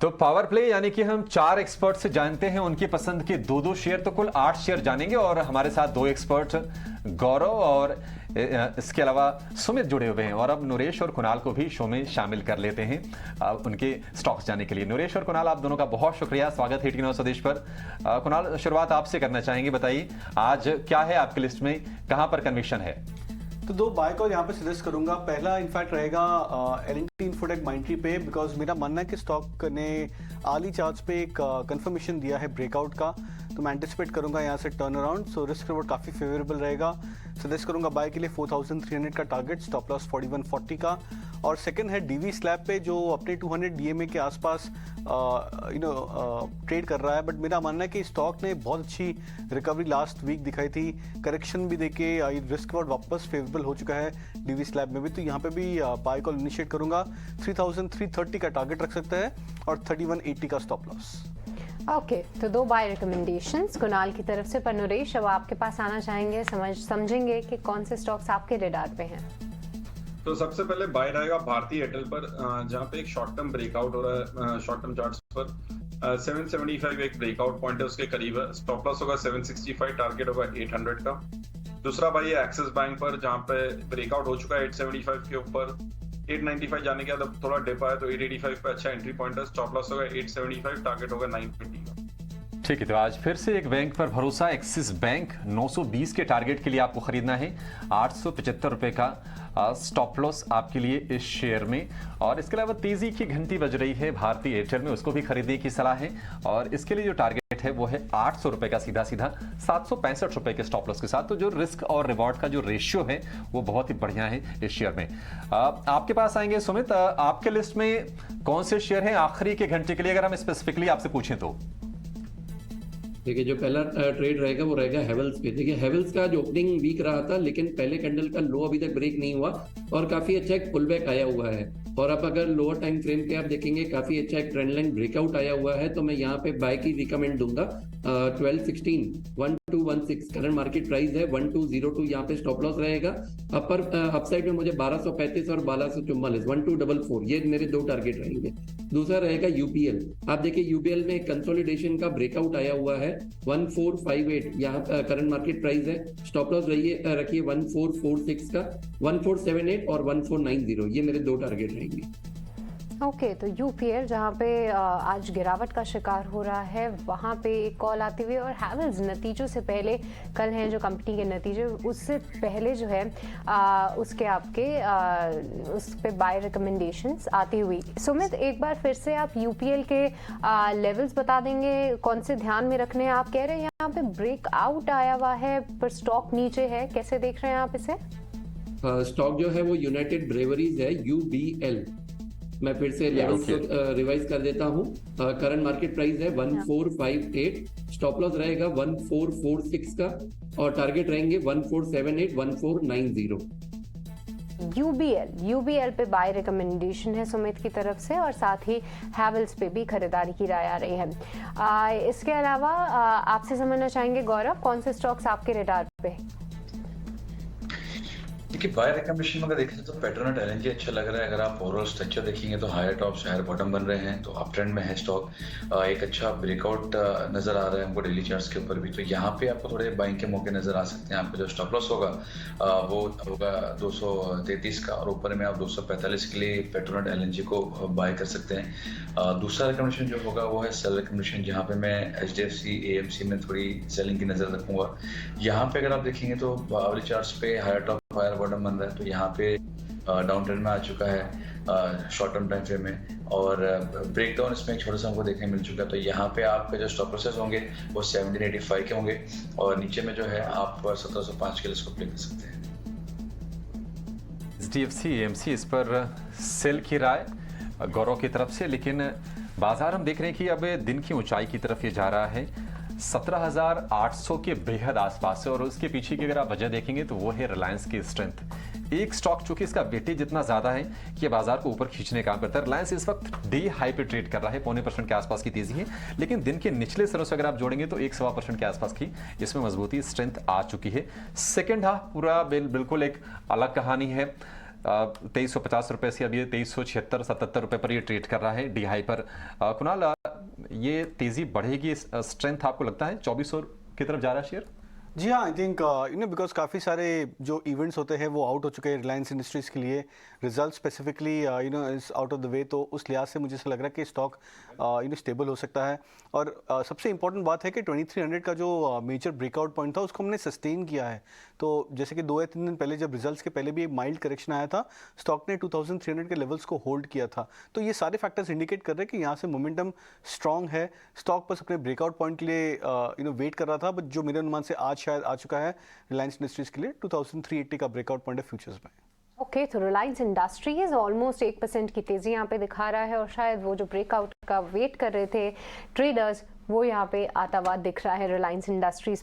तो power play यानी कि हम 4 एक्सपर्ट से जानते हैं उनकी पसंद के 2-2 शेयर, तो कुल 8 शेयर जानेंगे। और हमारे साथ 2 एक्सपर्ट गौरव और इसके अलावा सुमित जुड़े हुए हैं। और अब नरेश और कुणाल को भी शो में शामिल कर लेते हैं उनके स्टॉक्स जानने के लिए। नरेश और कुणाल, आप दोनों का बहुत शुक्रिया, स्वागत है 89 स्वदेश पर। कुणाल, शुरुआत आपसे करना चाहेंगे, बताइए आज क्या है आपकी लिस्ट में, कहां पर कन्विक्शन है? तो 2 बाय कॉल यहाँ पे सजेस्ट करूंगा। पहला इनफैक्ट रहेगा L&T इन्फोटेक माइंडट्री पे, बिकॉज मेरा मानना है कि स्टॉक ने आर्ली चार्ट्स पे एक कंफर्मेशन दिया है ब्रेकआउट का, तो मैं एंटिसिपेट करूंगा यहाँ से turn around. So risk reward काफ़ी फेवरेबल रहेगा। सजेस्ट करूंगा बाय के लिए 4300 का टारगेट, स्टॉप लॉस 4140 का। और सेकंड है डीवी स्लैब पे, जो अपने 200 डीएमए के आसपास ट्रेड कर रहा है। बट मेरा मानना है कि स्टॉक ने बहुत अच्छी रिकवरी लास्ट वीक दिखाई थी, करेक्शन भी देके रिस्क रिवॉर्ड वापस फेवरेबल हो चुका है डीवी स्लैब में भी। तो यहाँ पे भी बाय कॉल इनिशिएट करूंगा। 3330 का टारगेट रख सकता है और 3180 का स्टॉप लॉस। ओके, तो 2 बाय रिकमेंडेशंस कुणाल की तरफ से। पर नरेश, अब आपके पास आना चाहेंगे, समझेंगे कि कौन से स्टॉक्स आपके रेडार पे हैं। तो सबसे पहले बाय रहेगा भारतीय एयरटेल पर, जहां पे एक शॉर्ट टर्म ब्रेकआउट हो रहा है। शॉर्ट टर्म चार्ट्स पर 775 एक ब्रेकआउट पॉइंट है, उसके करीब है। स्टॉप लॉस होगा 765, टारगेट होगा 800 का। दूसरा बाय है एक्सिस बैंक पर, जहां पे ब्रेकआउट हो चुका है 875 के ऊपर। 895 जाने के बाद अब थोड़ा डिप आया तो 885 पे अच्छा एंट्री पॉइंट है। स्टॉप लॉस होगा 875, टारगेट होगा 920 का। ठीक है, तो आज फिर से एक बैंक पर भरोसा, एक्सिस बैंक 920 के टारगेट के लिए आपको खरीदना है। 875 रुपए का स्टॉप लॉस आपके लिए इस शेयर में। और इसके अलावा तेजी की घंटी बज रही है भारतीय एयरटेल में, उसको भी खरीदने की सलाह है। और इसके लिए जो टारगेट है वो है 800 रुपए का, सीधा 765 रुपए के स्टॉप लॉस के साथ। तो जो रिस्क और रिवॉर्ड का जो रेशियो है वो बहुत ही बढ़िया है इस शेयर में। आपके पास आएंगे सुमित, आपके लिस्ट में कौन से शेयर हैं आखिरी के घंटे के लिए, अगर हम स्पेसिफिकली आपसे पूछें तो? देखिए, जो पहला ट्रेड रहेगा वो रहेगा हेवल्स पे। देखिए, हेवल्स का जो ओपनिंग वीक रहा था, लेकिन पहले कैंडल का लो अभी तक ब्रेक नहीं हुआ और काफी अच्छा एक पुल बैक आया हुआ है। और अब अगर लोअर टाइम फ्रेम पे आप देखेंगे, काफी अच्छा एक ट्रेंड लाइन ब्रेकआउट आया हुआ है। तो मैं यहाँ पे बाय की रिकमेंड दूंगा। 1216 1216 करंट मार्केट प्राइस है। 1202 यहाँ पे स्टॉप लॉस रहेगा। अपर अपसाइड में मुझे 1235 और 1244 1244 ये मेरे 2 टारगेट रहेंगे। दूसरा रहेगा यूपीएल। आप देखिए, यूपीएल में कंसोलिडेशन का ब्रेकआउट आया हुआ है। 1458 यहाँ करंट मार्केट प्राइस है। स्टॉप लॉस रखिए 1446 का, 1478 और 1490 ये मेरे 2 टारगेट रहेंगे। ओके, तो यूपीएल जहाँ पे आज गिरावट का शिकार हो रहा है, वहाँ पे एक कॉल आती हुई, और हैवल्स नतीजों से पहले, कल हैं जो कंपनी के नतीजे, उससे पहले जो है उसके आपके उस पे बाय रिकमेंडेशंस आती हुई। सुमित, एक बार फिर से आप यूपीएल के लेवल्स बता देंगे, कौन से ध्यान में रखने हैं? आप कह रहे हैं यहाँ पे ब्रेकआउट आया हुआ है पर स्टॉक नीचे है, कैसे देख रहे हैं आप इसे? स्टॉक जो है वो यूनाइटेड ब्रेवरीज है, यूबीएल। मैं फिर से लेवल्स रिवाइज कर देता हूँ। करंट मार्केट प्राइस है 1458, स्टॉप लॉस रहेगा 1446 का और टारगेट रहेंगे 1478 1490। यूबीएल पे बाय रिकमेंडेशन है सुमित की तरफ से, और साथ ही हैवल्स पे भी खरीदारी की राय आ रही है। इसके अलावा आपसे समझना चाहेंगे गौरव, कौन से स्टॉक्स आपके रेडार पे? देखिए, बाय रिकमेंडेशन में अगर देखें तो पेट्रोनेट एलएनजी अच्छा लग रहा है। अगर आप ओवरऑल स्ट्रक्चर देखेंगे तो हायर टॉप्स हायर बॉटम बन रहे हैं, तो अप ट्रेंड में है स्टॉक। एक अच्छा ब्रेकआउट नजर आ रहा है हमको डेली चार्ट्स के ऊपर भी। तो यहाँ पे आपको थोड़े बाइंग के मौके नजर आ सकते हैं। आपका जो स्टॉप लॉस होगा वो होगा 233 का, और ऊपर में आप 245 के लिए पेट्रोनेट एलएनजी को बाय कर सकते हैं। दूसरा रिकमेंडेशन जो होगा वो है सेल रिकमेंडेशन, जहाँ पे मैं HDFC AMC में थोड़ी सेलिंग की नजर रखूंगा। यहाँ पे अगर आप देखेंगे तो बावली चार्ट्स पे हायर टॉप हायर बॉटम बन रहा है, तो यहाँ पे डाउन ट्रेंड में आ चुका है शॉर्ट टर्म टाइम फ्रेम में, और ब्रेक डाउन इसमें एक छोटा सा हमको देखने मिल चुका है। तो यहाँ पे आपके जो स्टॉप लॉसेस होंगे वो 1785 के होंगे, और नीचे में जो है आप 1705 के लिए इसको प्ले कर सकते हैं। HDFC AMC इस पर सेल की राय गौरव की तरफ से, लेकिन बाजार हम देख रहे हैं कि अब दिन की ऊंचाई की तरफ ये जा रहा है 17,800 के बेहद आसपास से, और उसके पीछे की अगर आप वजह देखेंगे तो वो है रिलायंस की स्ट्रेंथ। एक स्टॉक चूंकि इसका वेटेज इतना ज्यादा है कि बाजार को ऊपर खींचने का काम करता है। रिलायंस इस वक्त डे हाई पे ट्रेड कर रहा है, 0.25% के आसपास की तेजी है, लेकिन दिन के निचले सिरों से अगर आप जोड़ेंगे तो 1-1.25% के आसपास की इसमें मजबूती स्ट्रेंथ आ चुकी है। सेकेंड हाफ पूरा बिल्कुल एक अलग कहानी है। 2350 रुपए से अब ये 2376-77 रुपए पर ये ट्रेड कर रहा है डी हाई पर। कुणाल, ये तेजी बढ़ेगी, स्ट्रेंथ आपको लगता है 2400 की तरफ जा रहा है शेयर? जी हाँ, आई थिंक बिकॉज काफ़ी सारे जो इवेंट्स होते हैं वो आउट हो चुके हैं रिलायंस इंडस्ट्रीज़ के लिए, result specifically is out of the way, तो उस लिहाज से मुझे ऐसा लग रहा है कि स्टॉक स्टेबल हो सकता है। और सबसे इंपॉर्टेंट बात है कि 2300 का जो मेजर ब्रेकआउट पॉइंट था उसको हमने सस्टेन किया है। तो जैसे कि 2 या 3 दिन पहले जब रिजल्ट्स के पहले भी एक माइल्ड करेक्शन आया था, स्टॉक ने 2300 के लेवल्स को होल्ड किया था। तो ये सारे फैक्टर्स इंडिकेट कर रहे हैं कि यहाँ से मोमेंटम स्ट्रांग है। स्टॉक बस अपने ब्रेकआउट पॉइंट के लिए वेट कर रहा था, बट जो मेरे अनुमान से आज शायद आ चुका है रिलायंस इंडस्ट्रीज के लिए 2380 का ब्रेकआउट पॉइंट है फ्यूचर्स में। ओके, तो रिलायंस इंडस्ट्रीज ऑलमोस्ट 1% की तेजी यहाँ पे दिखा रहा है और शायद वो जो ब्रेकआउट का वेट कर रहे थे ट्रेडर्स वो यहाँ पे आता हुआ दिख रहा है रिलायंस इंडस्ट्रीज पे।